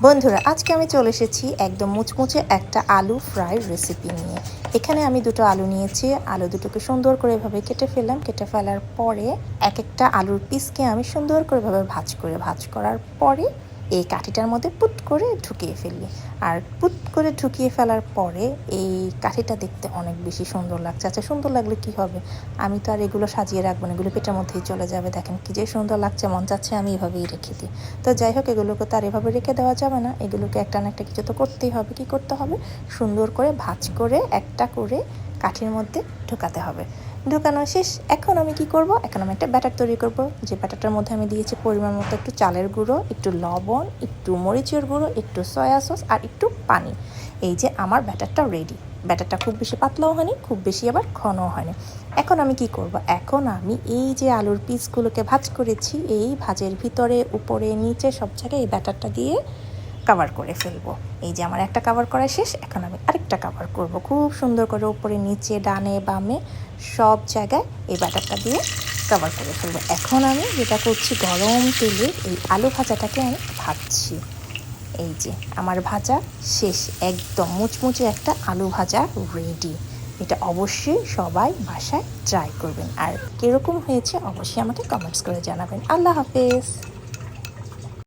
বন্ধুরা, আজকে আমি চলে এসেছি একদম মুচমুচে একটা আলু ফ্রাই রেসিপি নিয়ে। এখানে আমি দুটো আলু নিয়েছি। আলু দুটোকে সুন্দর করে এভাবে কেটে ফেললাম। কেটে ফেলার পরে একটা আলুর পিসকে আমি সুন্দর করে এভাবে ভাজ করার পরে এই কাঠিটার মধ্যে পুট করে ঢুকিয়ে ফেললি। আর পুট করে ঢুকিয়ে ফেলার পরে এই কাঠিটা দেখতে অনেক বেশি সুন্দর লাগছে। আচ্ছা, সুন্দর লাগলে কি হবে? আমি তো আর এগুলো সাজিয়ে রাখবো না, এগুলো পেটের মধ্যেই চলে যাবে। দেখেন কি যে সুন্দর লাগছে, মন চাচ্ছে আমি এভাবেই রেখে দিই। তো যাই হোক, এগুলোকে তো আর এভাবে রেখে দেওয়া যাবে না, এগুলোকে একটা না একটা কিছু তো করতেই হবে। কি করতে হবে? সুন্দর করে ভাঁজ করে একটা করে কাঠির মধ্যে ঢোকাতে হবে। ঢোকানো শেষ। এখন আমি কি করব? এখন আমি একটা ব্যাটার তৈরি করব। যে ব্যাটারটার মধ্যে আমি দিয়েছি পরিমাণ মতো একটু চালের গুঁড়ো, একটু লবণ, একটু মরিচের গুঁড়ো, একটু সয়া সস আর একটু পানি। এই যে আমার ব্যাটারটা রেডি। ব্যাটারটা খুব বেশি পাতলাও হয়নি, খুব বেশি আবার ঘনও হয়নি। এখন আমি কি করব? এখন আমি এই যে আলুর পিসগুলোকে ভাজ করেছি, এই ভাজের ভিতরে উপরে নিচে সব জায়গায় এই ব্যাটারটা দিয়ে কভার করে ফেলবো। এই যে আমার একটা কভার করা শেষ। এখন আমি আরেকটা কভার করব খুব সুন্দর করে, উপরে নিচে ডানে বামে সব জায়গায় এই ব্যাটারটা দিয়ে কভার করে ফেলবো। এখন আমি যেটা করছি, গরম তেলে এই আলু ভাজাটাকে আমি ভাজছি। এই যে আমার ভাজা শেষ, একদম মুচমুচে একটা আলু ভাজা রেডি। এটা অবশ্যই সবাই বাসায় ট্রাই করবেন, আর কীরকম হয়েছে অবশ্যই আমাকে কমেন্টস করে জানাবেন। আল্লাহ হাফেজ।